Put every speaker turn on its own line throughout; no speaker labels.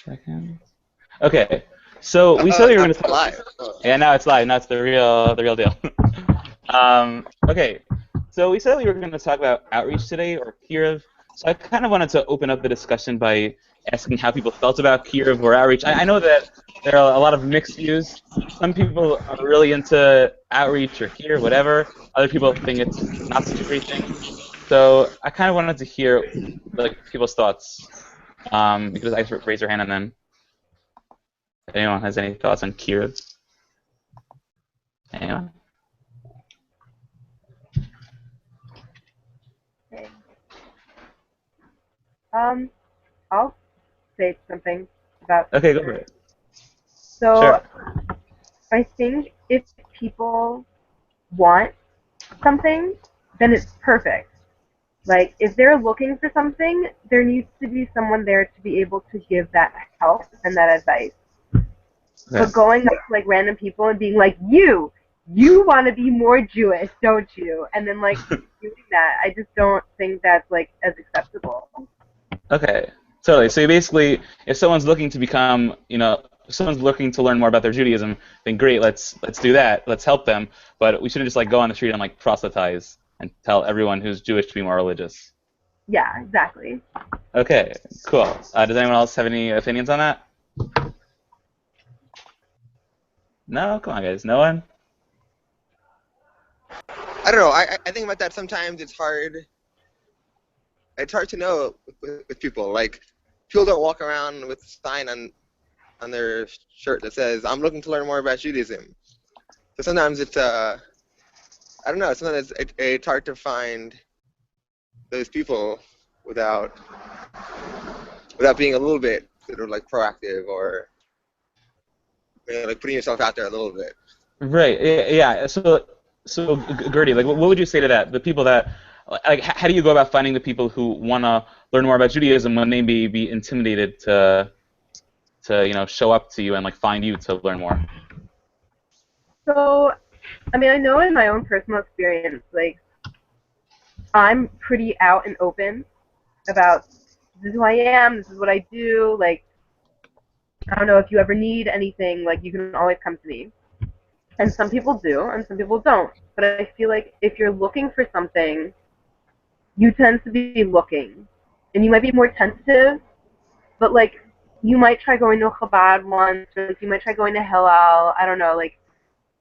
Second. Okay. So we said we were going to talk.
Live.
Yeah, now it's live. Now it's the real deal. Okay. So we said we were going to talk about outreach today, or Kirov. So I kind of wanted to open up the discussion by asking how people felt about Kirov or outreach. I know that there are a lot of mixed views. Some people are really into outreach or Kirov, whatever. Other people think it's not such a great thing. So I kind of wanted to hear like people's thoughts. Because I raise your hand and then if anyone has any thoughts on Kirov. Anyone?
Okay. I'll say something about
Okay, go for it.
So
Sure.
I think if people want something, then it's perfect. Like, if they're looking for something, there needs to be someone there to be able to give that help and that advice.
Okay.
But going up to, like, random people and being like, you want to be more Jewish, don't you? And then, like, doing that, I just don't think that's, like, as acceptable.
Okay. Totally. So basically, if someone's looking to become, if someone's looking to learn more about their Judaism, then great, let's do that. Let's help them. But we shouldn't just like go on the street and like proselytize and tell everyone who's Jewish to be more religious.
Yeah, exactly.
Okay. Cool. Does anyone else have any opinions on that? No. Come on, guys. No one.
I don't know. I think about that sometimes. It's hard. It's hard to know with people. Like, people don't walk around with a sign on their shirt that says, "I'm looking to learn more about Judaism." So sometimes it's I don't know. Sometimes it's hard to find those people without being a little bit sort of like proactive or like putting yourself out there a little bit.
Right. Yeah. So Gertie, like, what would you say to that? The people that, like, how do you go about finding the people who want to learn more about Judaism when they may be intimidated to show up to you and like find you to learn more?
So, I mean, I know in my own personal experience, like, I'm pretty out and open about this is who I am, this is what I do, like, I don't know if you ever need anything, like, you can always come to me. And some people do, and some people don't. But I feel like if you're looking for something, you tend to be looking. And you might be more tentative, but, like, you might try going to a Chabad once, or like, you might try going to Hillel, I don't know, like,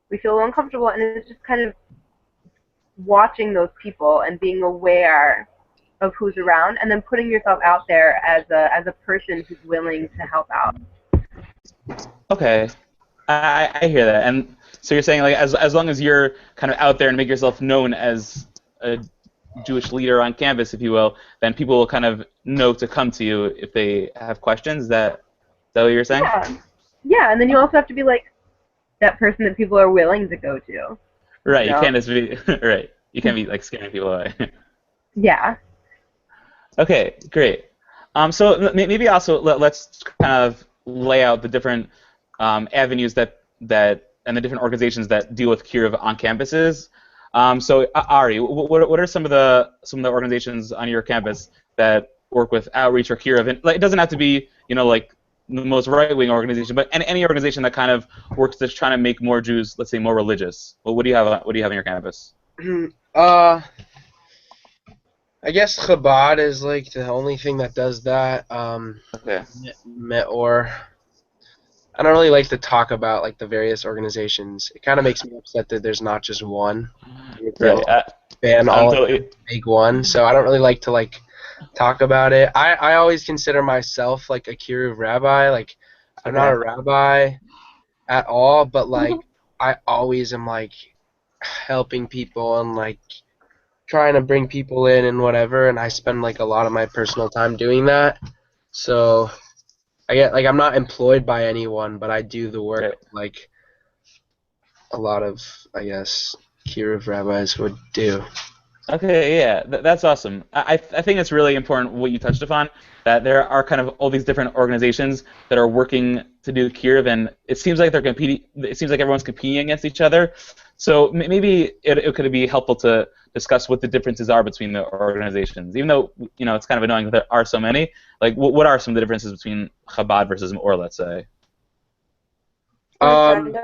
we feel uncomfortable, and it's just kind of watching those people and being aware of who's around, and then putting yourself out there as a person who's willing to help out.
Okay, I hear that, and so you're saying like as long as you're kind of out there and make yourself known as a Jewish leader on campus, if you will, then people will kind of know to come to you if they have questions. Is that what you're saying?
Yeah, and then you also have to be like that person that people are willing to go to.
Right. You
No.
can't just be right. You can't be like scaring people away.
Yeah.
Okay, great. So maybe also let's kind of lay out the different avenues that and the different organizations that deal with Kirov on campuses. So Ari, what are some of the organizations on your campus that work with outreach or Kirov? And like, it doesn't have to be like the most right-wing organization, but any organization that kind of works to trying to make more Jews, let's say, more religious. Well, what do you have? What do you have on your campus?
I guess Chabad is like the only thing that does that.
Okay.
Or I don't really like to talk about like the various organizations. It kind of makes me upset that there's not just one.
Right.
Ban
I'm
all
totally.
make one. So I don't really like to like talk about it. I always consider myself like a Kiruv rabbi. Like I'm not a rabbi at all, but like I always am like helping people and like trying to bring people in and whatever, and I spend like a lot of my personal time doing that. So I get like I'm not employed by anyone, but I do the work like a lot of I guess Kiruv rabbis would do.
Okay, yeah, that's awesome. I think it's really important what you touched upon, that there are kind of all these different organizations that are working to do Kirov, and it seems like they're competing. It seems like everyone's competing against each other. So maybe it could be helpful to discuss what the differences are between the organizations. Even though it's kind of annoying that there are so many. Like, what are some of the differences between Chabad versus Or, let's say?
Um,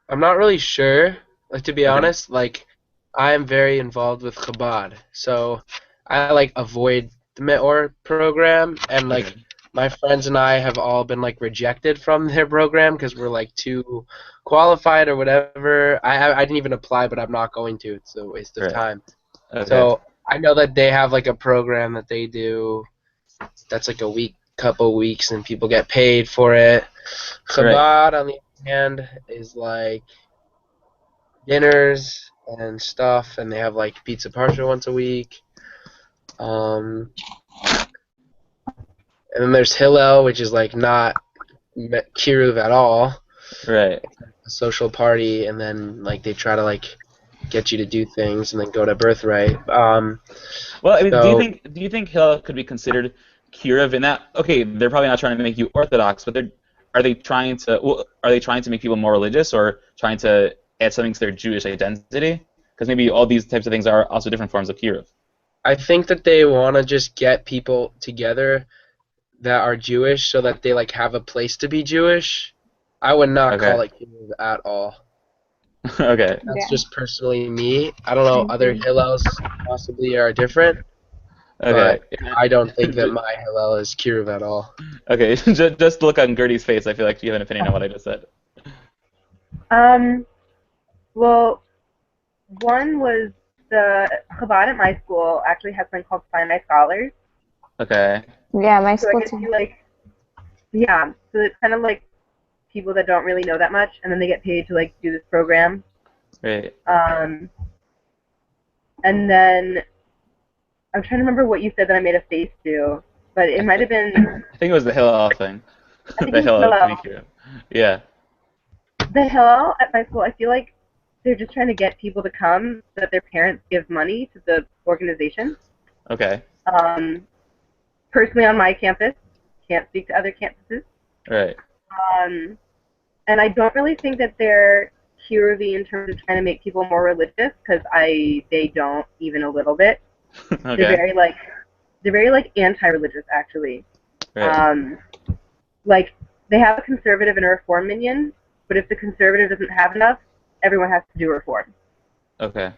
I'm not really sure. Like, to be
Okay.
honest, like I am very involved with Chabad, so I like avoid the Meor program, and like
Okay.
my friends and I have all been like rejected from their program because we're like too qualified or whatever. I didn't even apply, but I'm not going to. It's a waste of
Right.
time.
Okay.
So I know that they have like a program that they do that's like a week, couple weeks, and people get paid for it.
Right.
Chabad, on the other hand, is like dinners and stuff, and they have like pizza parsha once a week. And then there's Hillel, which is like not kiruv at all,
Right.
a social party, and then like they try to like get you to do things, and then go to birthright.
Well, I mean,
So
do you think Hillel could be considered Kirov in that? Okay, they're probably not trying to make you Orthodox, but are they trying to make people more religious, or trying to add something to their Jewish identity? Because maybe all these types of things are also different forms of Kirov.
I think that they want to just get people together that are Jewish, so that they like have a place to be Jewish. I would not
Okay.
call it kiruv at all.
Okay.
That's just personally me. I don't know, other Hillels possibly are different,
Okay.
but I don't think that my Hillel is kiruv at all.
Okay. Just look on Gertie's face. I feel like you have an opinion on what I just said.
Well, one was the Chabad at my school actually has something called Sinai Scholars.
Okay.
Yeah, my
So I
school
guess
too.
you like, yeah. So it's kind of like people that don't really know that much, and then they get paid to like do this program.
Great.
And then I'm trying to remember what you said that I made a face to, but it might have been.
I think it was the Hillel thing.
I think
The
it was
Hillel to be
Hillel.
Kirov. Yeah.
The Hillel at my school, I feel like they're just trying to get people to come so that their parents give money to the organization.
Okay.
Personally, on my campus, can't speak to other campuses.
Right.
And I don't really think that they're Kiruvi in terms of trying to make people more religious, because they don't even a little bit.
Okay.
They're very like anti-religious actually.
Right.
Like they have a conservative and a reform minion, but if the conservative doesn't have enough, everyone has to do reform.
Okay.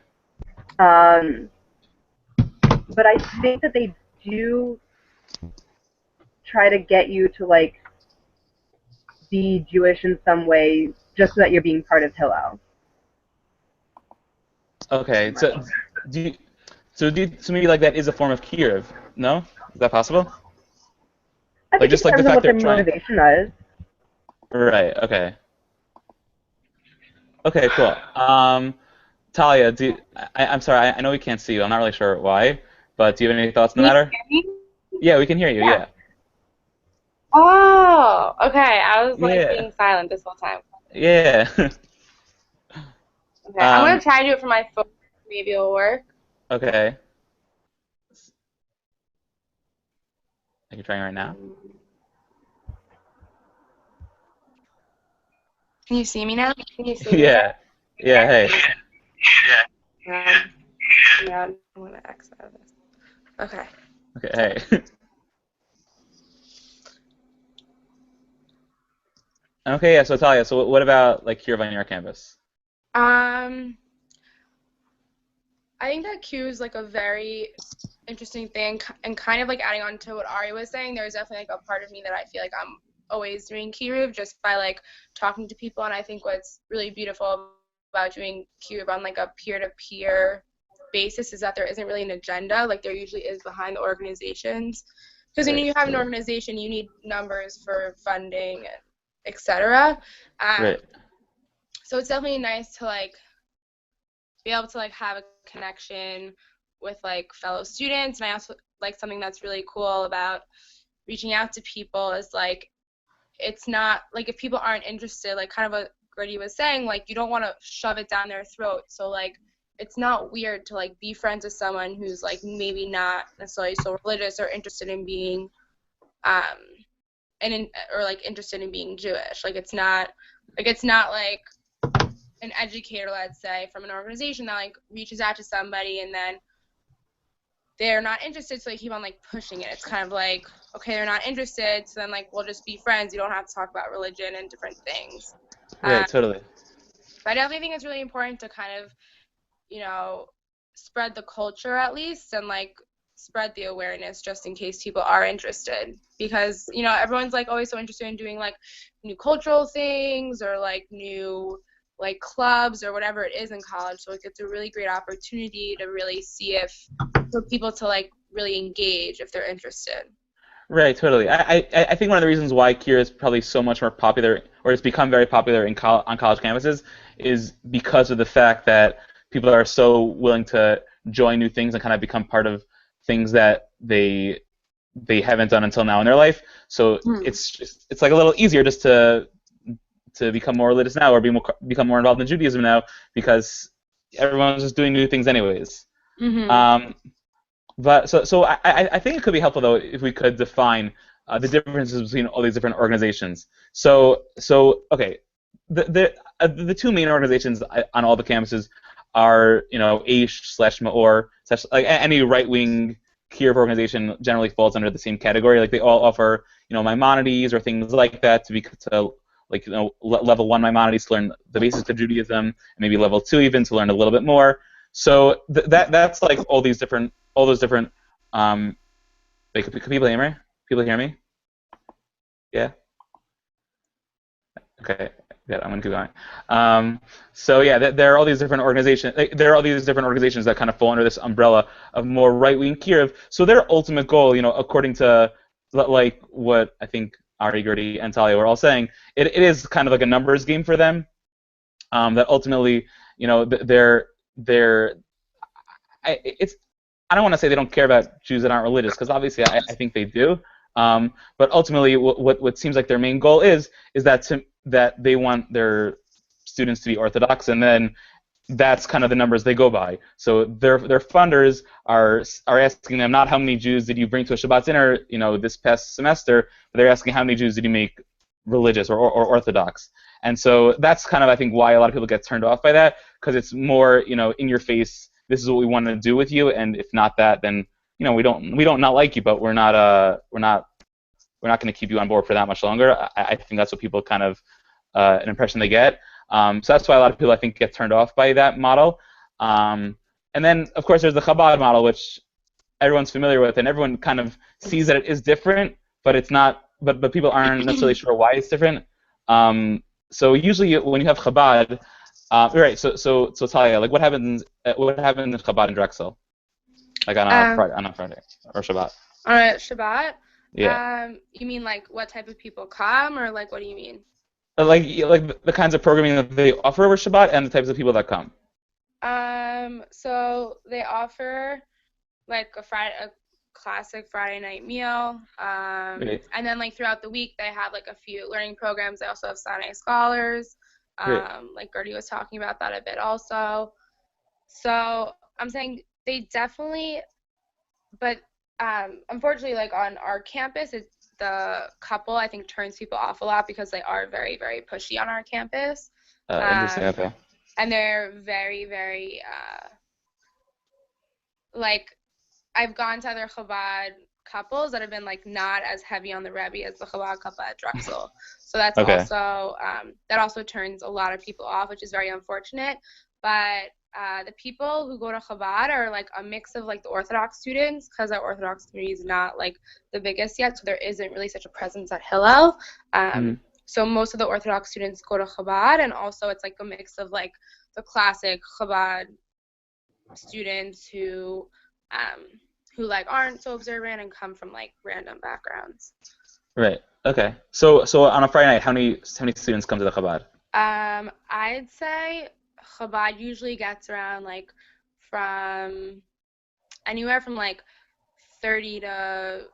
But I think that they do try to get you to like be Jewish in some way, just so that you're being part of Hillel.
Okay. So maybe like that is a form of Kirov? No? Is that possible?
I
Like
think
just
it
like the
depends on
fact
what their
they're trying.
motivation is.
Right. Okay. Okay. Cool. Talia, I'm sorry. I know we can't see you. I'm not really sure why, but do you have any thoughts on the
Can you
matter?
hear me?
Yeah, we can hear you. Yeah.
Oh, okay. I was like
Yeah.
being silent this whole time.
Yeah.
Okay, I'm gonna try to do it from my phone. Maybe it'll work.
Okay. Are you trying right now?
Can you see me now? Can you see me?
Yeah. Yeah. Hey.
Yeah, I'm gonna exit out of this. Okay.
Okay. Hey. Okay. Yeah. So Talia, so what about like here on your campus?
I think that Q is like a very interesting thing, and kind of like adding on to what Ari was saying, there's definitely like a part of me that I feel like I'm always doing Kirub just by like talking to people, and I think what's really beautiful about doing Kirub on like a peer-to-peer basis is that there isn't really an agenda like there usually is behind the organizations, because when you have an organization you need numbers for funding and etc.
Right.
So it's definitely nice to like be able to like have a connection with like fellow students. And I also like something that's really cool about reaching out to people is like it's not like if people aren't interested, like kind of what Gertie was saying, like you don't want to shove it down their throat. So like it's not weird to like be friends with someone who's like maybe not necessarily so religious or interested in being or like interested in being Jewish. Like it's not like an educator, let's say, from an organization that like reaches out to somebody and then they're not interested, so they keep on like pushing it. It's kind of like, okay, they're not interested, so then like we'll just be friends. You don't have to talk about religion and different things.
Right, totally.
But I definitely think it's really important to kind of, spread the culture at least, and like spread the awareness just in case people are interested, because everyone's like always so interested in doing like new cultural things or like new like clubs or whatever it is in college. So like it's a really great opportunity to really see for people to like really engage if they're interested.
Right, totally. I think one of the reasons why Kira is probably so much more popular, or it's become very popular on college campuses, is because of the fact that people are so willing to join new things and kind of become part of things that they haven't done until now in their life. So it's like a little easier just to become more religious now, or become more involved in Judaism now, because everyone's just doing new things anyways. But so I think it could be helpful though if we could define the differences between all these different organizations. So okay, the two main organizations on all the campuses are Aish/Maor. Like any right-wing Kiev organization generally falls under the same category. Like they all offer Maimonides or things like that level 1 Maimonides to learn the basics of Judaism, and maybe level 2 even to learn a little bit more. So that's like all those different could people hear me? People hear me? Yeah. Okay. Yeah, I'm gonna keep going. So yeah, there are all these different organizations. There are all these different organizations that kind of fall under this umbrella of more right-wing Kiev. So their ultimate goal, according to like what I think Ari, Gertie, and Talia were all saying, it is kind of like a numbers game for them. That ultimately, I don't want to say they don't care about Jews that aren't religious, because obviously I think they do. But ultimately, what seems like their main goal is that they want their students to be Orthodox, and then that's kind of the numbers they go by. So their funders are asking them not how many Jews did you bring to a Shabbat dinner, this past semester, but they're asking how many Jews did you make religious or Orthodox. And so that's kind of, I think, why a lot of people get turned off by that, because it's more, in your face. This is what we want to do with you, and if not that, then we don't not like you, but we're not going to keep you on board for that much longer. I think that's what people kind of an impression they get. So that's why a lot of people I think get turned off by that model. And then of course there's the Chabad model, which everyone's familiar with, and everyone kind of sees that it is different, but it's not. But people aren't necessarily sure why it's different. So usually when you have Chabad. Right. So Talia, like what happens in Chabad and Drexel, like on a Friday or Shabbat?
On a Shabbat?
Yeah.
You mean like what type of people come, or like what do you mean?
Like the kinds of programming that they offer over Shabbat and the types of people that come.
So they offer like a classic Friday night meal,
Right.
and then like throughout the week they have like a few learning programs. They also have Sinai Scholars. Like Gertie was talking about that a bit also. So I'm saying they definitely, but unfortunately, like on our campus, the couple I think turns people off a lot because they are very, very pushy on our campus.
Interesting. Okay.
And they're very, very like I've gone to other Chabad couples that have been like not as heavy on the Rebbe as the Chabad couple at Drexel. So that's
okay.
also that also turns a lot of people off, which is very unfortunate. But the people who go to Chabad are like a mix of like the Orthodox students, because our Orthodox community is not like the biggest yet, so there isn't really such a presence at Hillel. So most of the Orthodox students go to Chabad, and also it's like a mix of like the classic Chabad students who like aren't so observant and come from like random backgrounds.
Right. Okay. So on a Friday night, how many students come to the Chabad?
I'd say Chabad usually gets around like from anywhere from like 30 to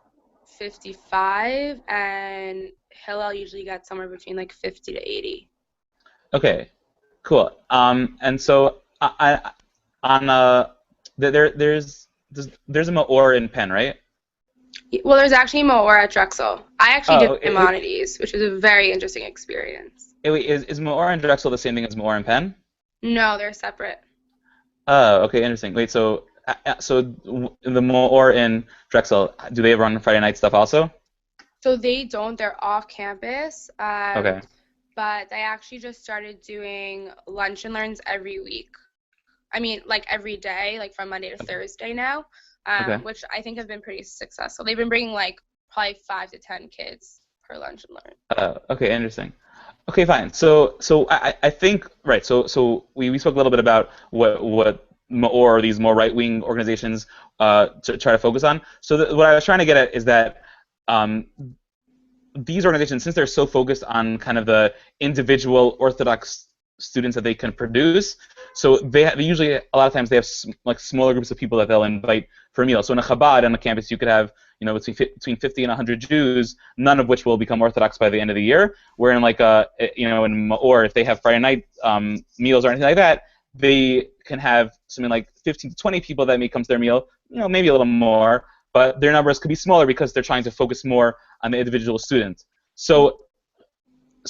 55, and Hillel usually gets somewhere between like 50 to 80.
Okay. Cool. And so there's a Maor in Penn, right?
Well, there's actually more at Drexel. I actually did
Oh,
Maimonides, which was a very interesting experience.
wait, is Maor and Drexel the same thing as Maor and Penn?
No, they're separate.
Oh, okay, interesting. Wait, so the Maor in Drexel, do they run Friday night stuff also?
So they don't. They're off campus.
Okay.
But they actually just started doing lunch and learns every week. I mean, like every day, like from Monday to Thursday now,
Okay.
which I think have been pretty successful. They've been bringing like probably 5 to 10 kids per lunch and learn.
Okay, interesting. Okay, fine. So I think right. So we spoke a little bit about what or these more right wing organizations to try to focus on. So what I was trying to get at is that um, these organizations, since they're so focused on kind of the individual Orthodox students that they can produce, so they usually a lot of times they have like smaller groups of people that they'll invite for a meal. So in a Chabad on the campus, you could have between 50 and 100 Jews, none of which will become Orthodox by the end of the year. Where in like in or if they have Friday night meals or anything like that, they can have something like 15 to 20 people that may come to their meal, maybe a little more, but their numbers could be smaller because they're trying to focus more on the individual student. So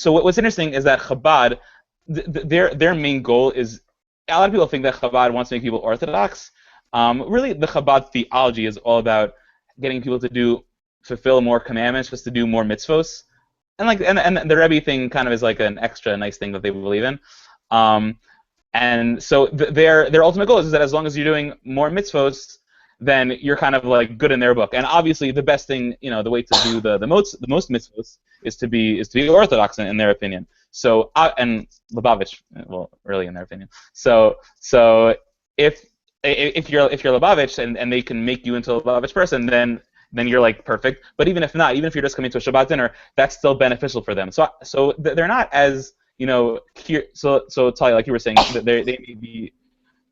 what's interesting is that Chabad, their main goal is, a lot of people think that Chabad wants to make people Orthodox. Really, the Chabad theology is all about getting people to fulfill more commandments, just to do more mitzvos, and the Rebbe thing kind of is like an extra nice thing that they believe in. And so their ultimate goal is that as long as you're doing more mitzvos, then you're kind of like good in their book. And obviously, the best thing, the way to do the most mitzvos is to be Orthodox in their opinion. So and Lubavitch, well, really in their opinion. So if you're Lubavitch and they can make you into a Lubavitch person, then you're like perfect. But even if not, even if you're just coming to a Shabbat dinner, that's still beneficial for them. So they're not as so Talia, like you were saying, they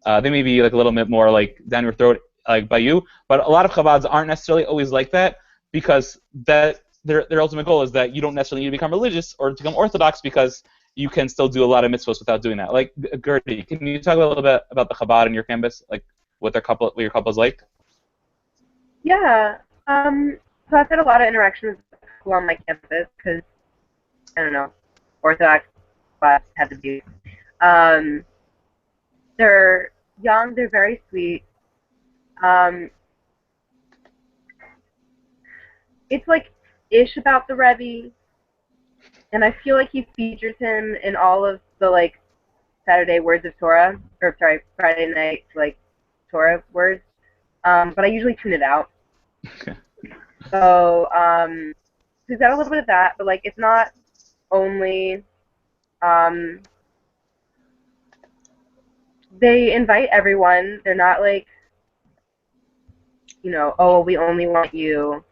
may be like a little bit more like down your throat like by you, but a lot of Chabads aren't necessarily always like that, because that their ultimate goal is that you don't necessarily need to become religious or to become Orthodox, because you can still do a lot of mitzvahs without doing that. Like Gertie, can you talk a little bit about the Chabad in your campus, like what your couple is like?
Yeah. So I've had a lot of interactions with people on my campus because, I don't know, Orthodox class had to be. They're young, they're very sweet. It's like ish about the Rebbe, and I feel like he features him in all of the like Saturday words of Torah, or sorry, Friday night like Torah words. But I usually tune it out.
Okay.
So we've got a little bit of that, but like it's not only they invite everyone. They're not like, oh, we only want you.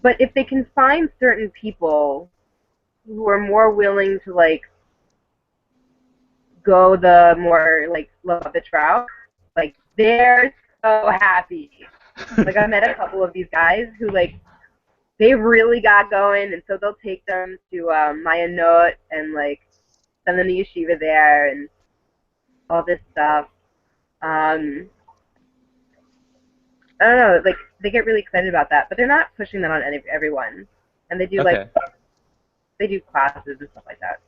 But if they can find certain people who are more willing to like go the more like love the route, like they're so happy. Like I met a couple of these guys who like they really got going, and so they'll take them to Mayanot and like send them to yeshiva there and all this stuff. I don't know, like they get really excited about that, but they're not pushing that on everyone, and they do
Okay.
they do classes and stuff like that.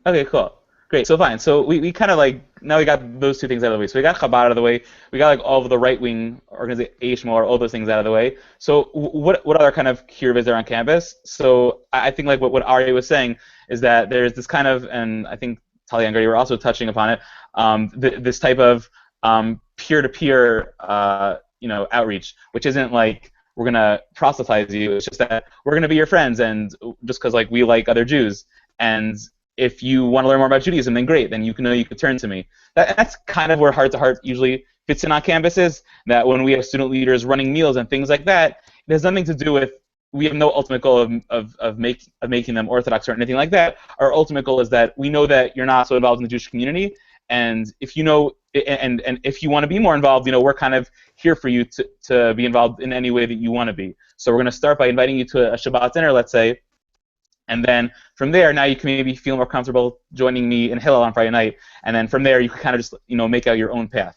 Okay, cool. Great. So fine. So we kind of like, now we got those two things out of the way. So we got Chabad out of the way. We got like all of the right-wing organization, all those things out of the way. So what other kind of kiruv is there on campus? So I think like what Ari was saying is that there's this kind of, and I think Talia and Gertie were also touching upon it, this type of peer-to-peer outreach, which isn't like we're gonna proselytize you. It's just that we're gonna be your friends, and just because like we like other Jews, and if you want to learn more about Judaism, then great. Then you could turn to me. That's kind of where Heart to Heart usually fits in on campuses. That when we have student leaders running meals and things like that, it has nothing to do with. We have no ultimate goal of making them Orthodox or anything like that. Our ultimate goal is that we know that you're not so involved in the Jewish community, and if you if you want to be more involved, we're kind of here for you to be involved in any way that you want to be. So we're going to start by inviting you to a Shabbat dinner, let's say. And then from there, now you can maybe feel more comfortable joining me in Hillel on Friday night. And then from there, you can kind of just make out your own path.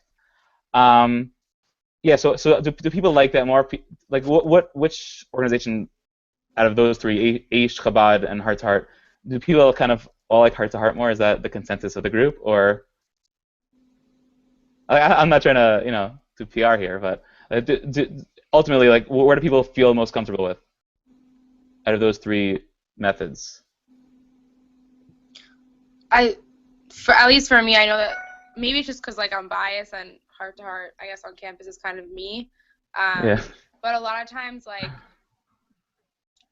Yeah. So do people like that more? Like which organization out of those three, Aish, Chabad, and Heart to Heart, do people kind of all like Heart to Heart more? Is that the consensus of the group, or I'm not trying to do PR here, but ultimately, like, where do people feel most comfortable with out of those three methods?
At least for me, I know that maybe it's just because like I'm biased and Heart to Heart, I guess on campus is kind of me.
Yeah.
But a lot of times, like,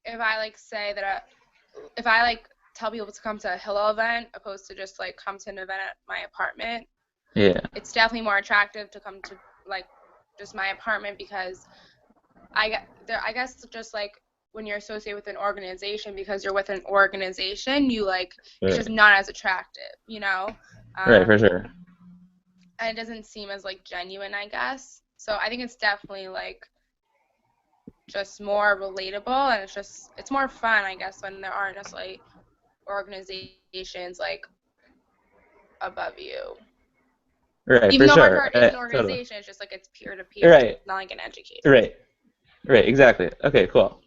if I like say that if I like tell people to come to a Hillel event opposed to just like come to an event at my apartment,
Yeah.
it's definitely more attractive to come to like just my apartment because I guess just like when you're associated with an organization, because you're with an organization, you like it's just
Right.
not as attractive, you know.
Right, for sure.
And it doesn't seem as like genuine, I guess. So I think it's definitely like just more relatable, and it's more fun, I guess, when there aren't necessarily organizations like above you.
Right,
Even
for
though Heart to
sure.
Heart is an
Totally.
organization, it's just like it's peer to peer,
Right.
not like an educator.
Right, exactly. Okay, cool.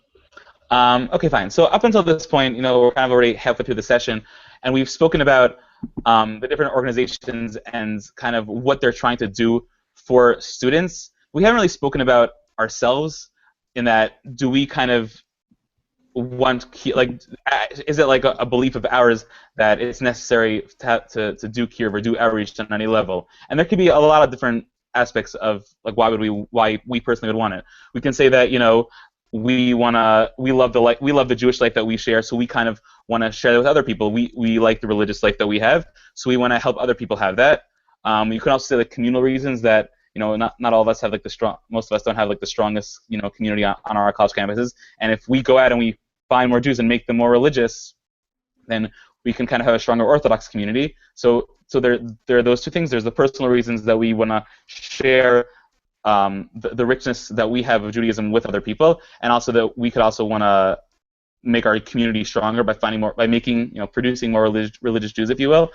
Okay, fine. So up until this point, we're kind of already halfway through the session, and we've spoken about the different organizations and kind of what they're trying to do for students. We haven't really spoken about ourselves in that, do we kind of is it like a belief of ours that it's necessary to do Kiev or do outreach on any level? And there could be a lot of different aspects of like why we personally would want it. We can say that we love the Jewish life that we share, so we kind of want to share that with other people. We like the religious life that we have, so we want to help other people have that. You can also say like communal reasons that not all of us have like most of us don't have like the strongest community on our college campuses, and if we go out and we find more Jews and make them more religious, then we can kind of have a stronger Orthodox community. So there are those two things. There's the personal reasons that we want to share the richness that we have of Judaism with other people, and also that we could also want to make our community stronger by producing more religious Jews, if you will.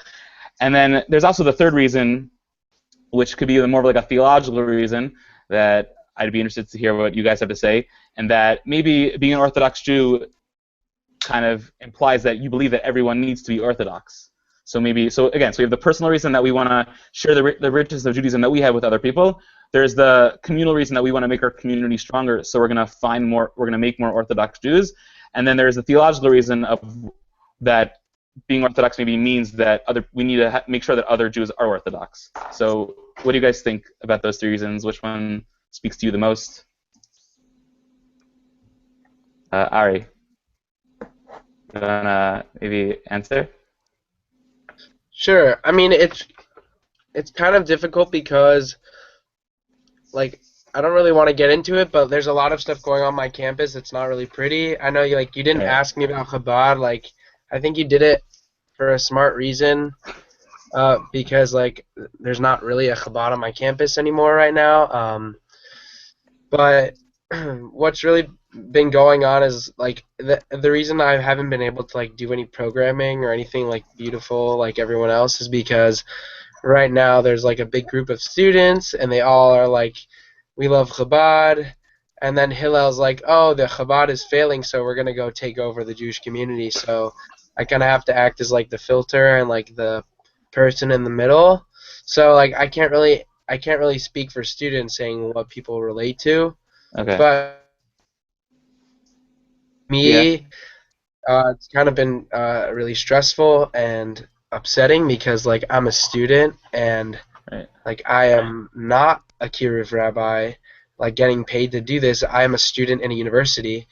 And then there's also the third reason, which could be more of like a theological reason that I'd be interested to hear what you guys have to say, and that maybe being an Orthodox Jew kind of implies that you believe that everyone needs to be Orthodox. So we have the personal reason that we want to share the richness of Judaism that we have with other people. There's the communal reason that we want to make our community stronger, so we're going to make more Orthodox Jews. And then there's the theological reason that being Orthodox maybe means that we need to make sure that other Jews are Orthodox. So what do you guys think about those three reasons? Which one speaks to you the most? Ari, you want to maybe answer?
Sure. I mean, it's kind of difficult because, like, I don't really want to get into it, but there's a lot of stuff going on my campus that's not really pretty. I know you didn't ask me about Chabad. Like, I think you did it for a smart reason, because like there's not really a Chabad on my campus anymore right now. But what's really been going on is like the reason I haven't been able to like do any programming or anything like beautiful like everyone else is because right now there's like a big group of students and they all are like, we love Chabad, and then Hillel's like, oh, the Chabad is failing, so we're gonna go take over the Jewish community. So I kind of have to act as like the filter and like the person in the middle. So like I can't really speak for students saying what people relate to.
Okay.
But me, it's kind of been really stressful and upsetting because like I'm a student and like I am not a kiruv rabbi, like getting paid to do this. I am a student in a university,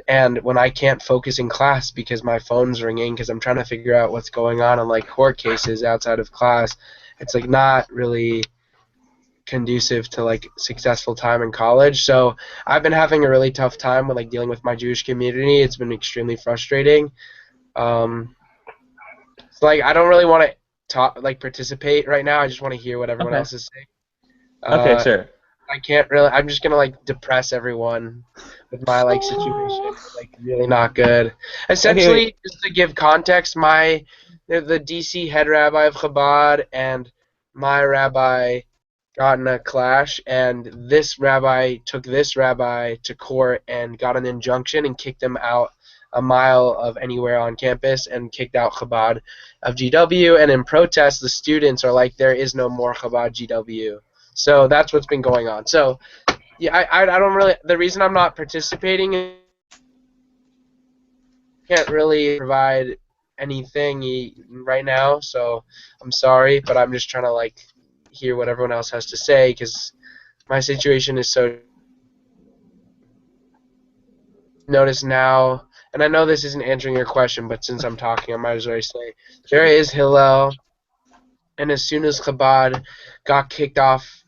and when I can't focus in class because my phone's ringing because I'm trying to figure out what's going on in like court cases outside of class, it's like not really conducive to like successful time in college. So I've been having a really tough time with like dealing with my Jewish community. It's been extremely frustrating. So like I don't really want to participate right now. I just want to hear what everyone else is saying.
Okay, sure.
I can't really. I'm just gonna like depress everyone with my like situation. It's, like really not good. Essentially, just to give context, the DC head rabbi of Chabad and my rabbi got in a clash, and this rabbi took this rabbi to court and got an injunction and kicked him out a mile of anywhere on campus and kicked out Chabad of GW. And in protest, the students are like, there is no more Chabad GW. So that's what's been going on. So yeah, I don't really. The reason I'm not participating is I can't really provide anything right now. So I'm sorry, but I'm just trying to like hear what everyone else has to say because my situation is so notice now, and I know this isn't answering your question, but since I'm talking, I might as well say there is Hillel, and as soon as Chabad got kicked off,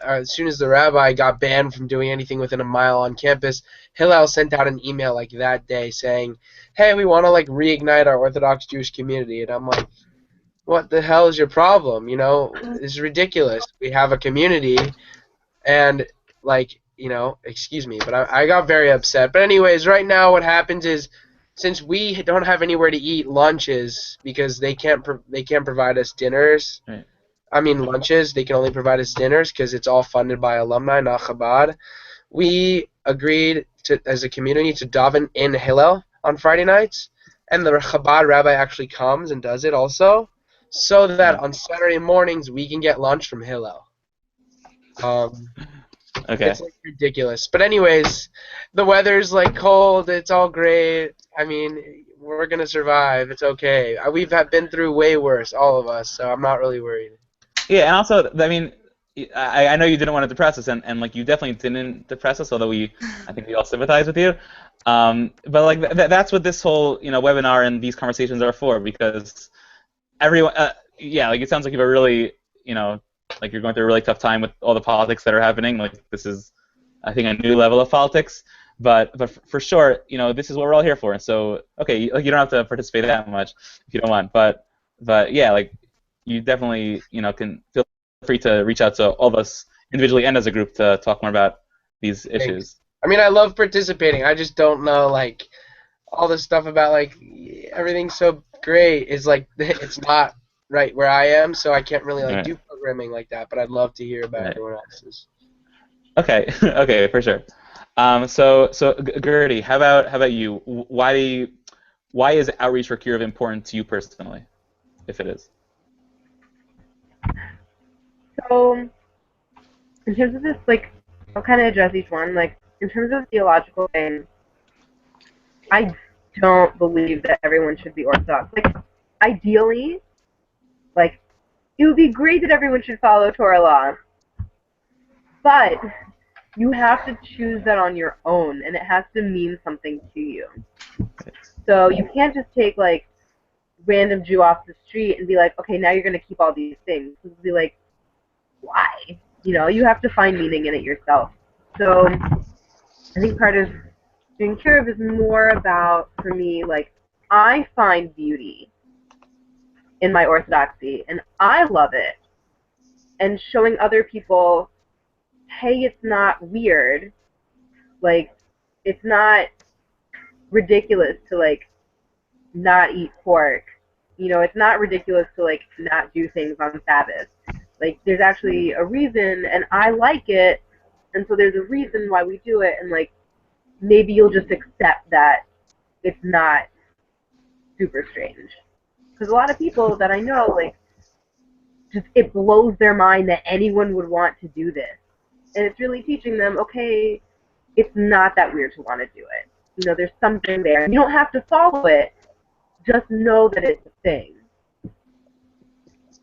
as soon as the rabbi got banned from doing anything within a mile on campus, Hillel sent out an email like that day saying, "Hey, we want to like reignite our Orthodox Jewish community," and I'm like, "What the hell is your problem? You know, this is ridiculous. We have a community." And like excuse me, but I got very upset. But anyways, right now what happens is since we don't have anywhere to eat lunches because they can't provide us dinners.
Right.
I mean lunches. They can only provide us dinners because it's all funded by alumni, not Chabad. We agreed to as a community to daven in Hillel on Friday nights, and the Chabad rabbi actually comes and does it also, so that on Saturday mornings we can get lunch from Hillel.
Okay.
It's like ridiculous. But anyways, the weather's like cold. It's all great. I mean, we're gonna survive. It's okay. We've been through way worse, all of us. So I'm not really worried.
Yeah, and also, I mean, I know you didn't want to depress us, and like you definitely didn't depress us, although I think we all sympathize with you. But like that's what this whole webinar and these conversations are for, because everyone, yeah, like it sounds like you have a really, like you're going through a really tough time with all the politics that are happening. Like this is, I think, a new level of politics. But for sure, this is what we're all here for. So okay, like you don't have to participate that much if you don't want. But yeah, like you definitely can feel free to reach out to all of us individually and as a group to talk more about these issues.
I mean, I love participating. I just don't know like all this stuff about like everything's so great. Is like it's not right where I am, so I can't really like
Right.
do programming like that. But I'd love to hear about
Right.
everyone else's.
Okay, okay, for sure. So Gertie, how about you? Why is outreach for Curiv important to you personally, if it is?
So, in terms of this, like, I'll kind of address each one. Like, in terms of theological things, I don't believe that everyone should be Orthodox. Like, ideally, like, it would be great that everyone should follow Torah law, but you have to choose that on your own, and it has to mean something to you. So you can't just take, like, random Jew off the street and be like, okay, now you're going to keep all these things. You'll be like, why? You have to find meaning in it yourself. So I think part of doing Curiv is more about, for me, like, I find beauty in my orthodoxy, and I love it. And showing other people, hey, it's not weird. Like, it's not ridiculous to, like, not eat pork. It's not ridiculous to, like, not do things on Sabbath. Like, there's actually a reason, and I like it, and so there's a reason why we do it, and, like, maybe you'll just accept that it's not super strange. Because a lot of people that I know, like, just it blows their mind that anyone would want to do this. And it's really teaching them, okay, it's not that weird to want to do it. There's something there. You don't have to follow it. Just know that it's a thing.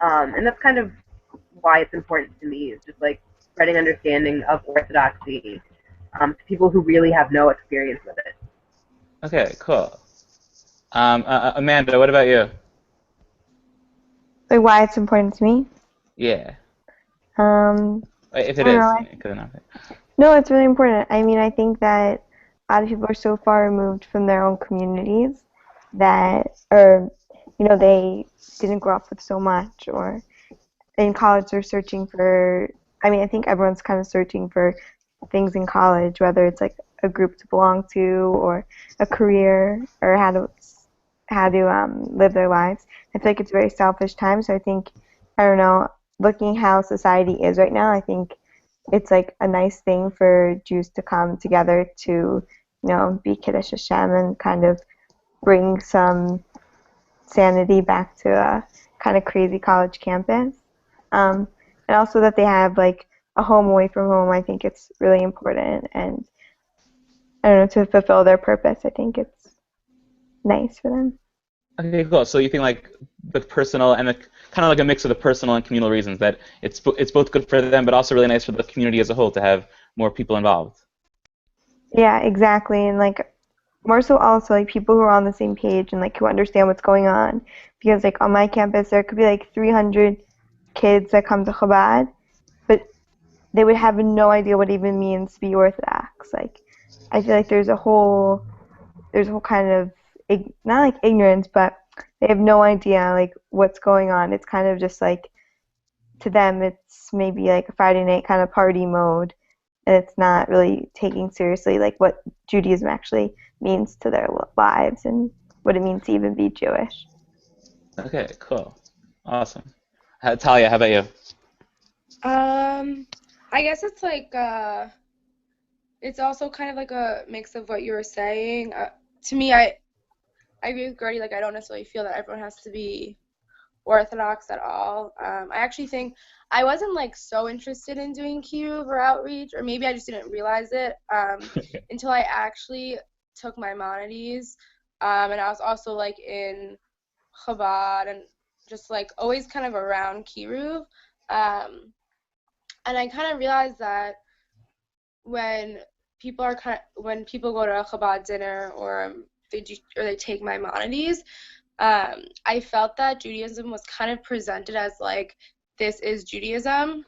And that's kind of why it's important to me, is just, like, spreading understanding of orthodoxy to people who really have no experience with it.
Okay, cool. Amanda, what about you?
Like why it's important to me?
Yeah.
Um,
If
I
it
don't
is.
know.
Because not.
No, it's really important. I mean, I think that a lot of people are so far removed from their own communities that, or, they didn't grow up with so much, or in college they're searching for, I mean, I think everyone's kind of searching for things in college, whether it's like a group to belong to or a career or how to live their lives. I feel like it's a very selfish time, so I think, I don't know, looking how society is right now, I think it's like a nice thing for Jews to come together to, be Kiddush Hashem and kind of bring some sanity back to a kind of crazy college campus. And also that they have like a home away from home, I think it's really important. And I don't know, to fulfill their purpose, I think it's nice for them.
Okay, cool. So you think like the personal and the kind of like a mix of the personal and communal reasons that it's both good for them, but also really nice for the community as a whole to have more people involved.
Yeah, exactly. And like more so also like people who are on the same page and like who understand what's going on. Because like on my campus there could be like 300 kids that come to Chabad, but they would have no idea what it even means to be Orthodox. Like I feel like there's a whole kind of not like ignorance, but they have no idea like what's going on. It's kind of just like to them it's maybe like a Friday night kind of party mode, and it's not really taking seriously like what Judaism actually means to their lives and what it means to even be Jewish.
Okay, cool. Awesome. Talia, how about you?
I guess it's like it's also kind of like a mix of what you were saying. To me, I agree with Gertie. Like, I don't necessarily feel that everyone has to be Orthodox at all. I actually think I wasn't like so interested in doing Kiruv or outreach, or maybe I just didn't realize it until I actually took Maimonides, and I was also like in Chabad and just like always kind of around Kiruv, and I kind of realized that when when people go to a Chabad dinner or they take Maimonides, I felt that Judaism was kind of presented as like this is Judaism,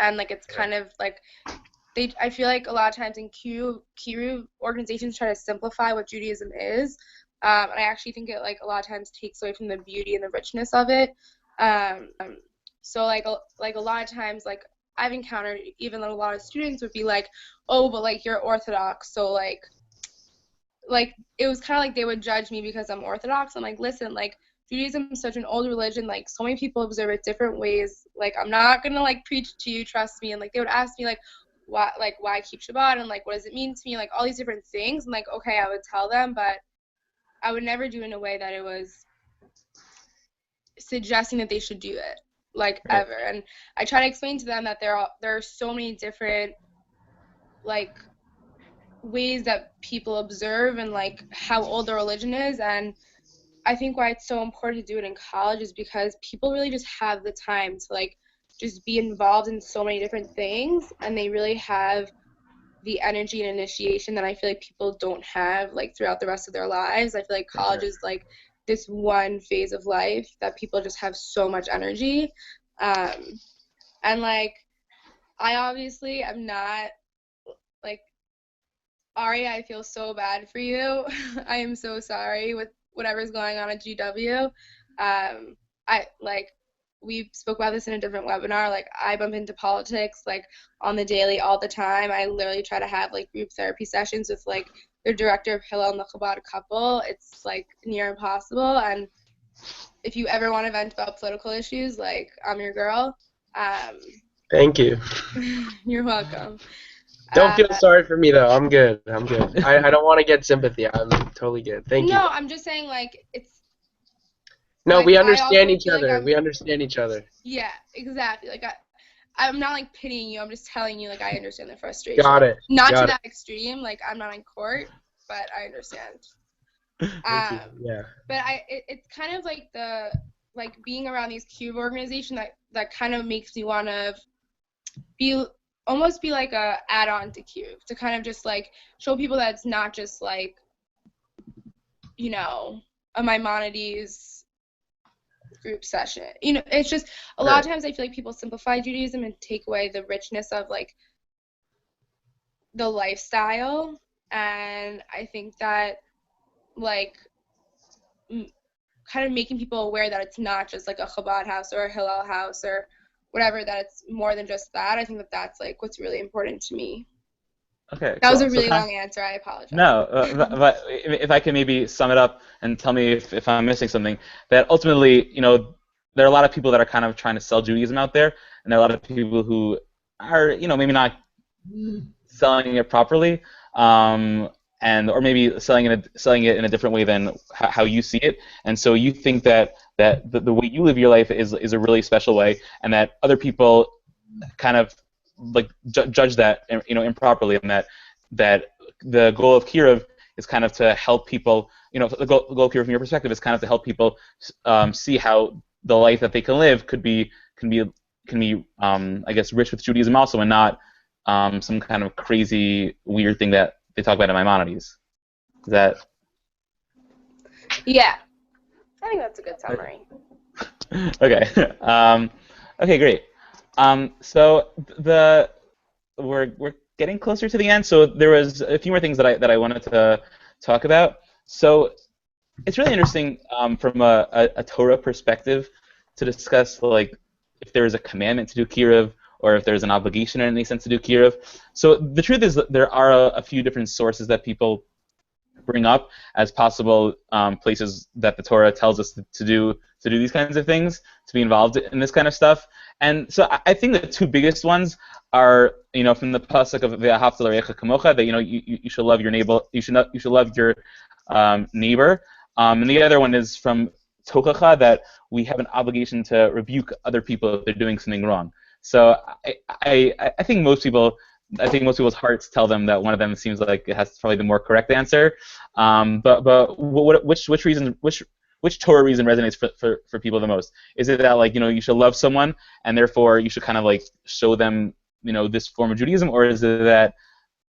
and like it's kind of like I feel like a lot of times in Kiruv organizations try to simplify what Judaism is, and I actually think it like a lot of times takes away from the beauty and the richness of it. So like a lot of times like I've encountered even a lot of students would be like, oh, but like you're Orthodox, so like it was kind of like they would judge me because I'm Orthodox. I'm like, listen, like Judaism is such an old religion, like so many people observe it different ways. Like I'm not gonna like preach to you, trust me. And like they would ask me like why keep Shabbat and like what does it mean to me, like all these different things. And like okay, I would tell them, but I would never do it in a way that it was suggesting that they should do it, like ever. And I try to explain to them that there are so many different like ways that people observe and like how old the religion is. And I think why it's so important to do it in college is because people really just have the time to like just be involved in so many different things, and they really have the energy and initiation that I feel like people don't have like throughout the rest of their lives. I feel like college is like this one phase of life that people just have so much energy, and like I obviously am not like Ari, I feel so bad for you. I am so sorry with whatever's going on at GW. I like we spoke about this in a different webinar. Like I bump into politics like on the daily all the time. I literally try to have like group therapy sessions with like the director of Hillel and the Chabad couple. It's like near impossible. And if you ever want to vent about political issues, like I'm your girl.
Thank you.
You're welcome.
Don't feel sorry for me though. I'm good. I'm good. I don't want to get sympathy. I'm totally good. Thank you.
No, I'm just saying like it's.
No,
like,
we understand each
like
other. We understand each other.
Yeah, exactly. Like I'm not like pitying you. I'm just telling you like I understand the frustration.
Got it.
Not
Got
to
it.
that extreme. Like I'm not in court, but I understand.
Thank you. Yeah.
But it's kind of like the like being around these Cube organization that kind of makes me want to almost be like a add-on to Cube to kind of just like show people that it's not just like a Maimonides group session. It's just a lot of times I feel like people simplify Judaism and take away the richness of like the lifestyle, and I think that like kind of making people aware that it's not just like a Chabad house or a Hillel house or whatever, that it's more than just that. I think that that's like what's really important to me.
Okay,
that was a really long answer. I apologize.
No, but if I can maybe sum it up and tell me if I'm missing something, that ultimately, there are a lot of people that are kind of trying to sell Judaism out there, and there are a lot of people who are, maybe not selling it properly, and or maybe selling it in a different way than how you see it. And so you think that the way you live your life is a really special way, and that other people kind of like judge that improperly, and that the goal of Kirov is kind of to help people. The goal of Kirov from your perspective is kind of to help people see how the life that they can live can be I guess rich with Judaism also, and not some kind of crazy weird thing that they talk about in Maimonides. Is that
Yeah, I think that's a good summary.
okay? Okay, great. So we're getting closer to the end. So there was a few more things that I wanted to talk about. So it's really interesting from a Torah perspective to discuss like if there is a commandment to do kiruv or if there's an obligation in any sense to do kiruv. So the truth is that there are a few different sources that people bring up as possible places that the Torah tells us to do these kinds of things, to be involved in this kind of stuff. And so I think the two biggest ones are, from the pasuk of Ve'ahavta l'reacha kamocha, that you should love your neighbor, you should love your neighbor. And the other one is from Tochacha, that we have an obligation to rebuke other people if they're doing something wrong. So I think most people's hearts tell them that one of them seems like it has probably the more correct answer. But which Torah reason resonates for people the most? Is it that like you should love someone and therefore you should kind of like show them this form of Judaism, or is it that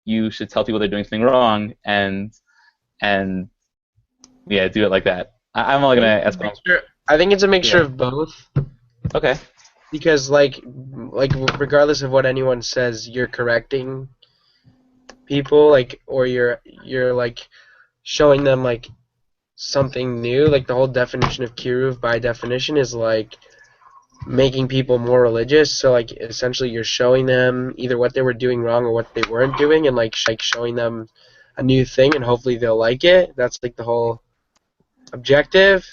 you should tell people they're doing something wrong and yeah, do it like that? I'm only gonna ask.
I think it's a mixture
Yeah.
of both.
Okay.
Because like regardless of what anyone says, you're correcting people, like, or you're like showing them like something new. Like the whole definition of kiruv by definition is like making people more religious. So like essentially you're showing them either what they were doing wrong or what they weren't doing, and like showing them a new thing, and hopefully they'll like it. That's like the whole objective.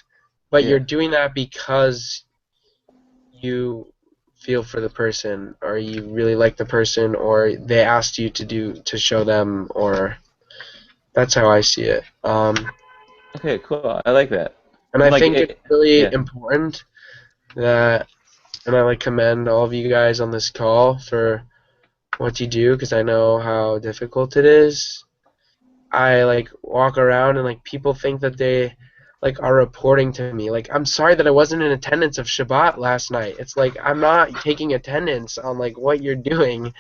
But
Yeah.
you're doing that because you feel for the person, or you really like the person, or they asked you to show them, or that's how I see it.
Okay, cool. I like that.
And I
Like
think it's really
yeah.
important that, and I like commend all of you guys on this call for what you do, because I know how difficult it is. I like walk around and like people think that they like are reporting to me. Like, I'm sorry that I wasn't in attendance of Shabbat last night. It's like I'm not taking attendance on like what you're doing.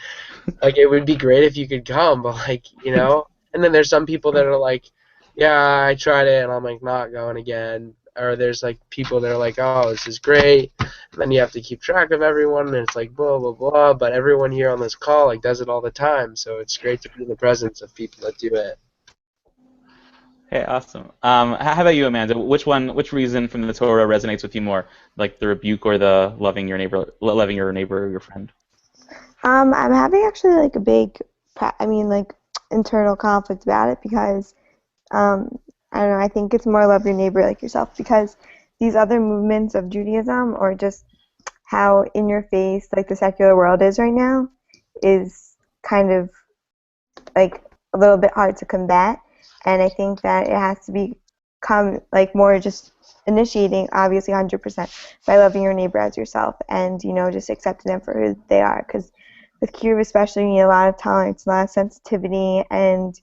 Like, it would be great if you could come, but like, And then there's some people that are like, yeah, I tried it and I'm like not going again. Or there's like people that are like, oh, this is great. And then you have to keep track of everyone, and it's like blah blah blah. But everyone here on this call like does it all the time, so it's great to be in the presence of people that do it.
Okay, awesome. How about you, Amanda? Which reason from the Torah resonates with you more, like the rebuke or the loving your neighbor or your friend?
I'm having actually like a big, like internal conflict about it because, I don't know, I think it's more love your neighbor like yourself, because these other movements of Judaism, or just how in your face like the secular world is right now, is kind of like a little bit hard to combat, and I think that it has to become like more just initiating, obviously 100%, by loving your neighbor as yourself, and just accepting them for who they are, because with Kiruv especially, you need a lot of tolerance, a lot of sensitivity, and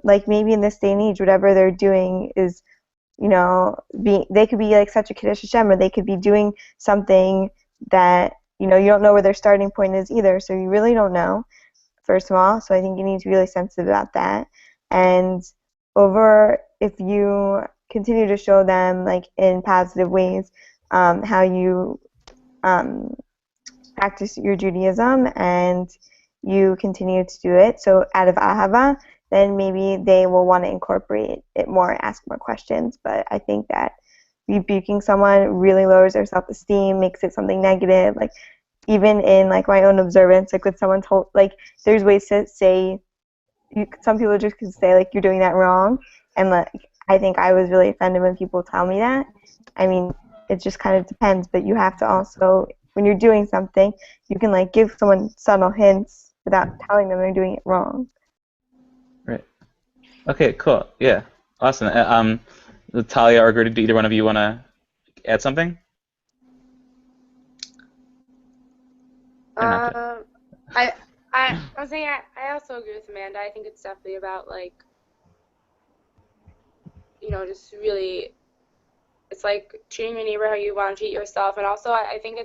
like maybe in this day and age, whatever they're doing is, they could be like such a Kiddush Hashem, or they could be doing something that you don't know where their starting point is either, so you really don't know, first of all. So I think you need to be really sensitive about that. And if you continue to show them like in positive ways how you practice your Judaism, and you continue to do it, so out of ahava, then maybe they will want to incorporate it more, ask more questions. But I think that rebuking someone really lowers their self-esteem, makes it something negative. Like, even in like my own observance, like when someone told, like, there's ways to say, some people just can say like you're doing that wrong, and like I think I was really offended when people tell me that. I mean, it just kind of depends. But you have to also, when you're doing something, you can like give someone subtle hints without telling them they're doing it wrong.
Right. Okay, cool. Yeah. Awesome. Talia or Gertie, do either one of you want to add something? Or not yet?
I was saying I also agree with Amanda. I think it's definitely about like, just really, it's like treating your neighbor how you want to treat yourself, and also I think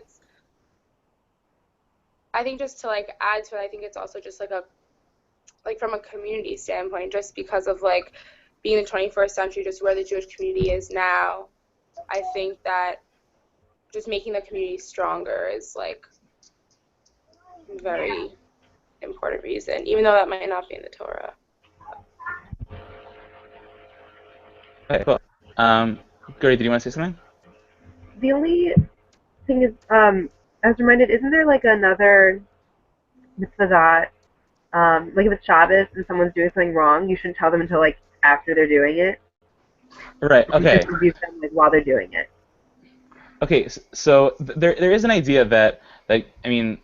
just to like add to it, I think it's also just like from a community standpoint, just because of like being in the 21st century, just where the Jewish community is now, I think that just making the community stronger is like a very important reason, even though that might not be in the Torah.
Okay, cool. Gertie, did you want to say something?
The only thing is, I was reminded, isn't there like another mitzvah that, like if it's Shabbos and someone's doing something wrong, you shouldn't tell them until like after they're doing it.
Right.
You
Okay.
should abuse them like while they're doing it.
Okay. So there is an idea that I mean,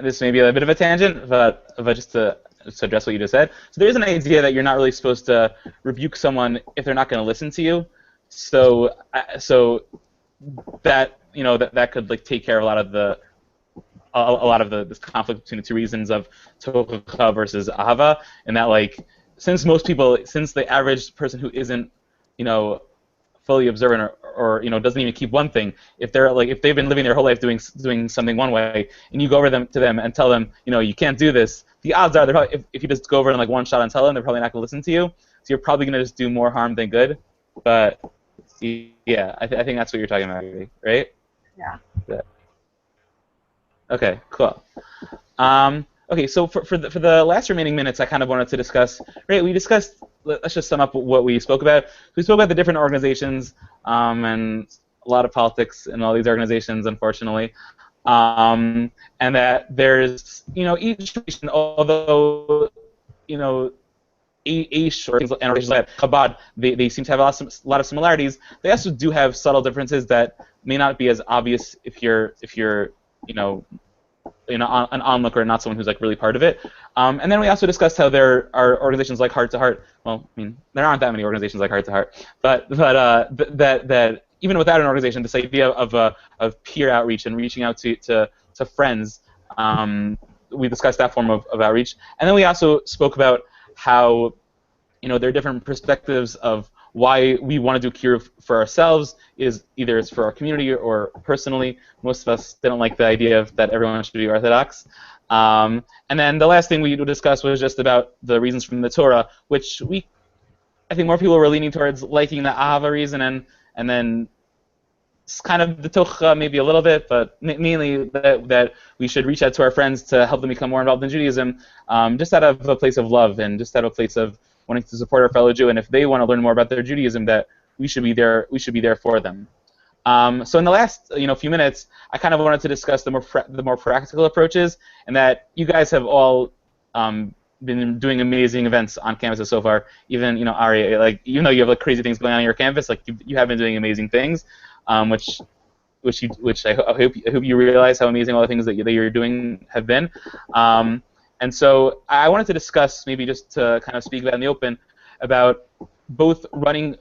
this may be a bit of a tangent, but just to address what you just said. So there is an idea that you're not really supposed to rebuke someone if they're not going to listen to you. So that that could like take care of a lot of this conflict between the two reasons of tochacha versus ahava, and that like since the average person who isn't fully observant or doesn't even keep one thing, if they've been living their whole life doing something one way, and you go over to them and tell them you can't do this, the odds are they're probably, if you just go over in like one shot and tell them, they're probably not going to listen to you. So you're probably going to just do more harm than good. But yeah, I think that's what you're talking about, right?
Yeah.
Okay, cool. Okay, so for the last remaining minutes, I kind of wanted to discuss. Right, we discussed. Let's just sum up what we spoke about. We spoke about the different organizations and a lot of politics in all these organizations, unfortunately, and that there's each nation, although Aish or organizations like Chabad, they seem to have a lot of similarities. They also do have subtle differences that may not be as obvious if you're an onlooker and not someone who's like really part of it. And then we also discussed how there are organizations like Heart to Heart. Well, I mean, there aren't that many organizations like Heart to Heart, but that even without an organization, this idea of peer outreach and reaching out to friends, we discussed that form of outreach. And then we also spoke about how there are different perspectives of why we want to do kiruv for ourselves, is either it's for our community or personally. Most of us didn't like the idea of that everyone should be Orthodox. And then the last thing we discussed was just about the reasons from the Torah, which I think more people were leaning towards liking the Ahava reason, and then it's kind of the Tocha maybe a little bit, but mainly that we should reach out to our friends to help them become more involved in Judaism, just out of a place of love and just out of a place of wanting to support our fellow Jew, and if they want to learn more about their Judaism, that we should be there. We should be there for them. So in the last few minutes, I kind of wanted to discuss the more practical approaches, and that you guys have all been doing amazing events on campuses so far. Even Ari, like even though you have like crazy things going on your campus, like you have been doing amazing things, which I hope you realize how amazing all the things that you're doing have been. And so I wanted to discuss, maybe just to kind of speak about in the open, about both running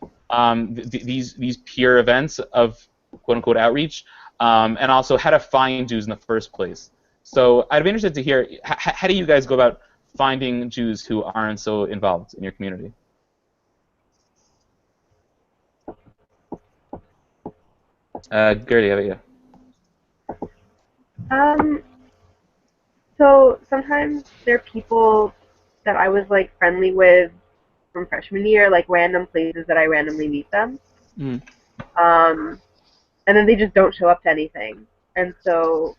these peer events of quote-unquote outreach, and also how to find Jews in the first place. So I'd be interested to hear, how do you guys go about finding Jews who aren't so involved in your community? Gertie, how about you?
So sometimes there are people that I was like friendly with from freshman year, like random places that I randomly meet them.
Mm.
And then they just don't show up to anything. And so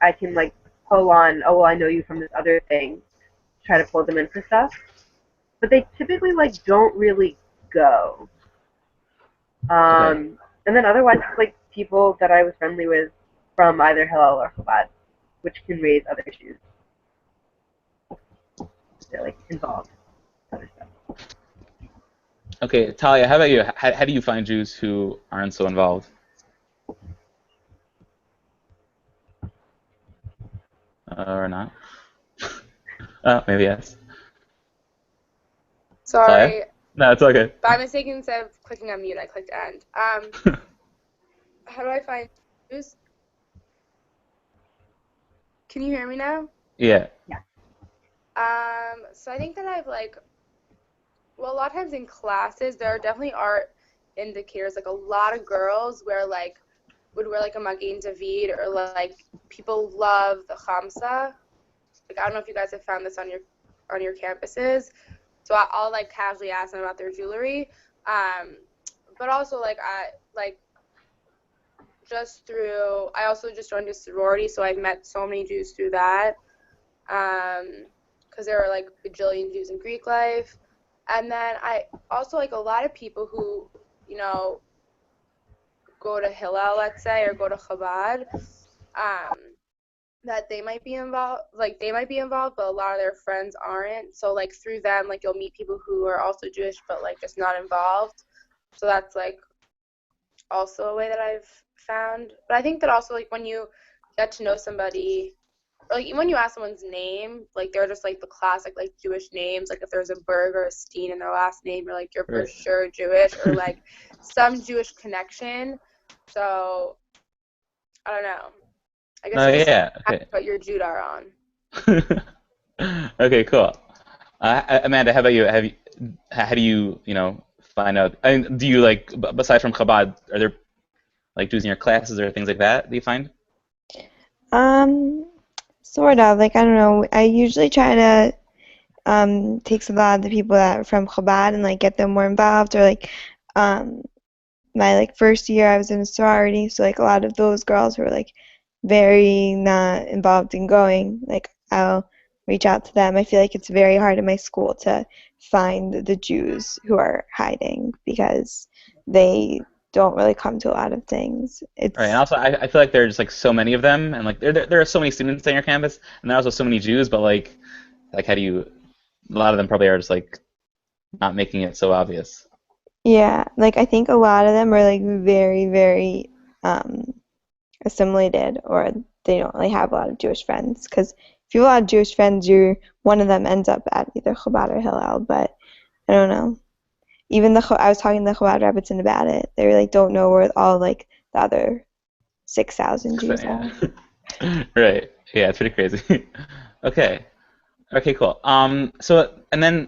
I can like pull on, oh well, I know you from this other thing, try to pull them in for stuff. But they typically like don't really go.
Okay.
And then otherwise it's like people that I was friendly with from either Hillel or Chabad, which can raise other issues. They're like involved in other stuff.
Okay, Talia, how about you? How do you find Jews who aren't so involved? Maybe yes. Talia?
Sorry.
No, it's okay.
By mistake, instead of clicking on mute, I clicked end. How do I find Jews? Can you hear me now?
Yeah.
So I think that well, a lot of times in classes, there definitely are indicators. Like a lot of girls would wear like a Magin David, or like people love the Khamsa. Like I don't know if you guys have found this on your campuses. So I'll like casually ask them about their jewelry. But also I also just joined a sorority, so I've met so many Jews through that. Because there are like bajillion Jews in Greek life. And then I also like a lot of people who, go to Hillel, let's say, or go to Chabad, that they might be involved, but a lot of their friends aren't. So like through them, like you'll meet people who are also Jewish, but like just not involved. So that's like also a way that I've found. But I think that also like when you get to know somebody, or like even when you ask someone's name, like they're just like the classic like Jewish names. Like if there's a Berg or a Steen in their last name, you're like you're for
Right.
sure Jewish, or like some Jewish connection. So I don't know. I guess
No,
you just
yeah.
have to
Okay.
put your Judar on.
Okay, cool. Amanda, how about you? How do you, find out? I mean, do you like, besides from Chabad, are there like Jews in your classes or things like that you find?
Um, sort of. Like, I don't know. I usually try to take a lot of the people that are from Chabad and like get them more involved, or like um my like first year I was in a sorority, so like a lot of those girls were like very not involved in going. Like I'll reach out to them. I feel like it's very hard in my school to find the Jews who are hiding because they don't really come to a lot of things.
Right, and
It's
also I feel like there are just like so many of them, and like there are so many students on your campus, and there are also so many Jews, but like how do you? A lot of them probably are just like not making it so obvious.
yeah, like I think a lot of them are like very, very um assimilated, or they don't really have a lot of Jewish friends. Because if you have a lot of Jewish friends, one of them ends up at either Chabad or Hillel. But I don't know. Even I was talking to the Chabad Rebbetzin about it. They like don't know where all like the other 6,000
So,
Jews
yeah.
are.
Right. Yeah, it's pretty crazy. Okay. Okay, cool. So and then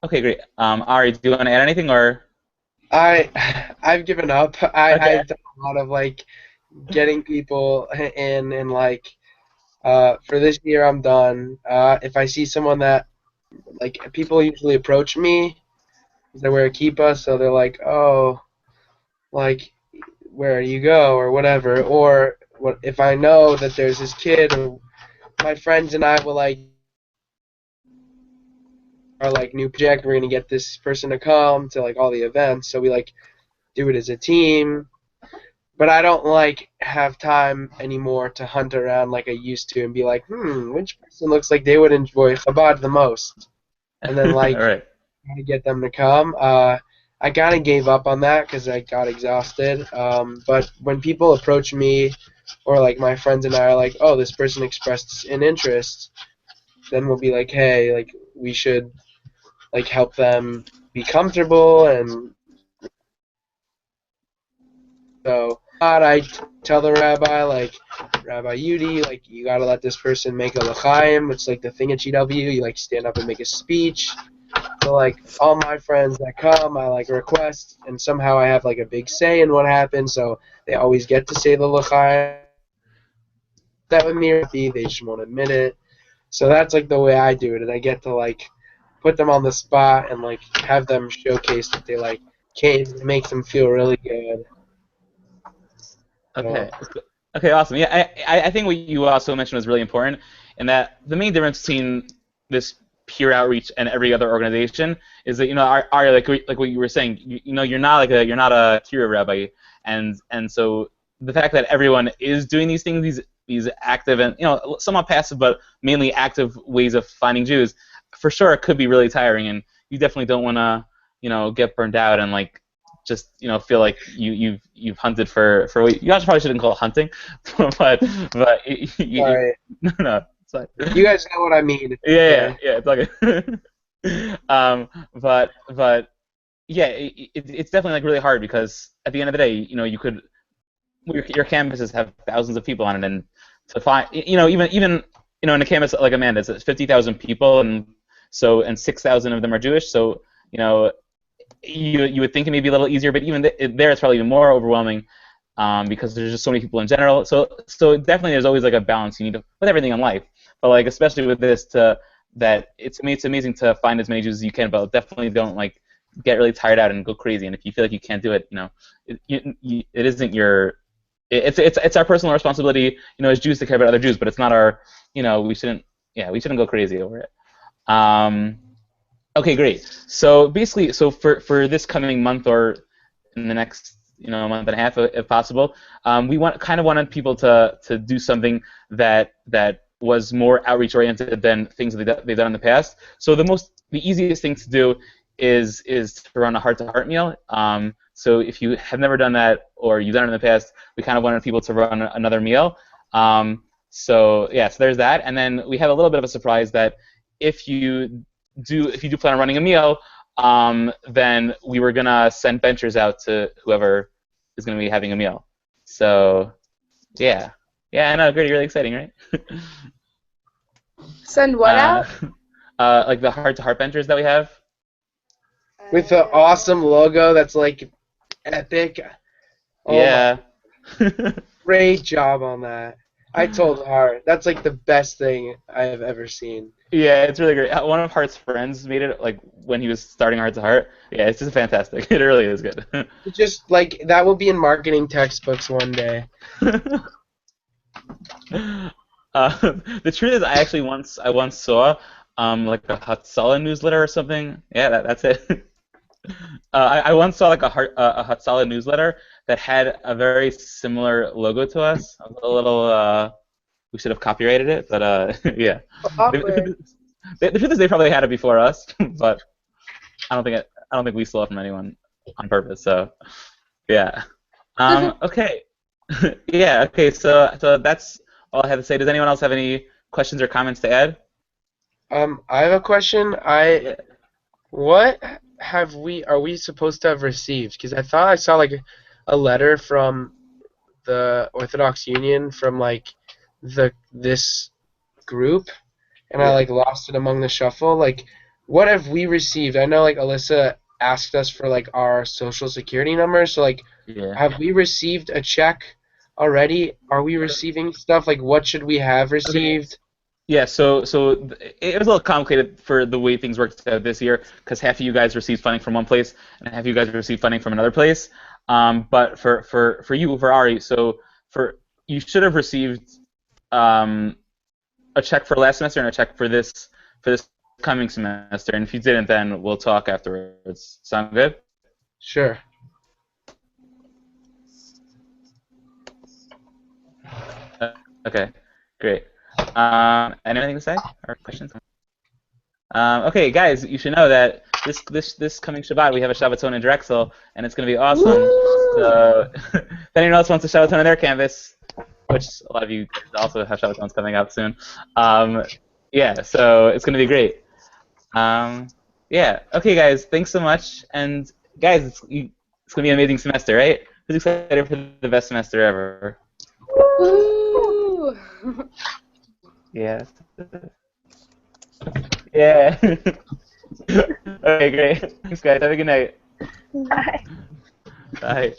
okay, great. Ari, do you want to add anything or?
I've given up.
Okay.
I've done a lot of like getting people in, and like for this year I'm done. If I see someone that like people usually approach me, they wear a kippah, so they're like, oh, like where do you go or whatever. Or what if I know that there's this kid, or my friends and I will like our like new project. We're gonna get this person to come to like all the events, so we like do it as a team. But I don't like have time anymore to hunt around like I used to and be like, which person looks like they would enjoy Chabad the most, and then
All
like
right.
try to get them to come. I kind of gave up on that because I got exhausted. But when people approach me, or like my friends and I are like, oh, this person expressed an interest, then we'll be like, hey, like we should like help them be comfortable. And so I tell the rabbi, like, Rabbi Yudi, like, you gotta let this person make a l'chaim. It's like the thing at GW. You like stand up and make a speech. So like all my friends that come, I like request, and somehow I have like a big say in what happens. So they always get to say the l'chaim. That with me, they just won't admit it. So that's like the way I do it, and I get to like put them on the spot and like have them showcase that they like came. It makes them feel really good. So
Okay. Okay, awesome. Yeah, I think what you also mentioned was really important, and that the main difference between this peer outreach and every other organization is that are like what you were saying, you're not a hero rabbi, and so the fact that everyone is doing these things, these active and somewhat passive but mainly active ways of finding Jews, for sure it could be really tiring, and you definitely don't want to get burned out and like just feel like you've hunted for you guys probably shouldn't call it hunting, but
sorry.
no, fine.
You guys know what I mean.
Yeah, it's all good. But yeah, it's definitely like really hard because at the end of the day, you know, you could your campuses have thousands of people on it, and to find, you know, even you know, in a campus like Amanda's, it's 50,000 people, and 6,000 of them are Jewish, so you know, you would think it may be a little easier, but even there it's probably even more overwhelming. Because there's just so many people in general. So definitely there's always like a balance you need to, with everything in life. But like especially with this, it's amazing to find as many Jews as you can, but definitely don't like get really tired out and go crazy. And if you feel like you can't do it, you know, it isn't your it's our personal responsibility, you know, as Jews to care about other Jews, but it's not our, you know, we shouldn't go crazy over it. Okay, great. So basically, for this coming month or in the next, you know, month and a half, if possible, we wanted people to do something that was more outreach oriented than things that they've done in the past. So the easiest thing to do is to run a heart-to-heart meal. So if you have never done that or you've done it in the past, we kind of wanted people to run another meal. So there's that, and then we have a little bit of a surprise that if you do plan on running a meal, then we were gonna send benchers out to whoever is gonna be having a meal. So yeah, I know, great, really exciting, right?
Send what out?
Like the heart-to-heart benchers that we have.
With the awesome logo that's like epic. Oh
yeah.
Great job on that. I told Hart that's like the best thing I have ever seen.
Yeah, it's really great. One of Hart's friends made it like when he was starting Heart to Heart. Yeah, it's just fantastic. It really is good.
It's just like that will be in marketing textbooks one day.
The truth is, I once saw like a Hatzalah newsletter or something. Yeah, that's it. I once saw like a Hatzalah newsletter that had a very similar logo to us. A little. We should have copyrighted it, but yeah.
Awkward.
The truth is, they probably had it before us, but I don't think we stole it from anyone on purpose. So, yeah. Okay. Yeah. Okay. So that's all I have to say. Does anyone else have any questions or comments to add?
I have a question. What are we supposed to have received? Because I thought I saw like a letter from the Orthodox Union from like this group, and I like lost it among the shuffle. Like, what have we received? I know like Alyssa asked us for like our social security number. So like, have we received a check already? Are we receiving stuff? Like, what should we have received?
Yeah, so it was a little complicated for the way things worked out this year because half of you guys received funding from one place and half of you guys received funding from another place. But for Ari, you should have received a check for last semester and a check for this coming semester. And if you didn't, then we'll talk afterwards. Sound good?
Sure.
Okay, great. Anything to say or questions? Okay, guys, you should know that this coming Shabbat we have a Shabbaton in Drexel, and it's going to be awesome.
Woo!
So, if anyone else wants a Shabbaton on their campus, which a lot of you also have Shabbatons coming up soon, yeah, so it's going to be great. Yeah, okay, guys, thanks so much, and guys, it's going to be an amazing semester, right? Who's excited for the best semester ever?
Woo!
Yeah. Yeah. Okay, great. Thanks, guys. Have a good night.
Bye.
Bye.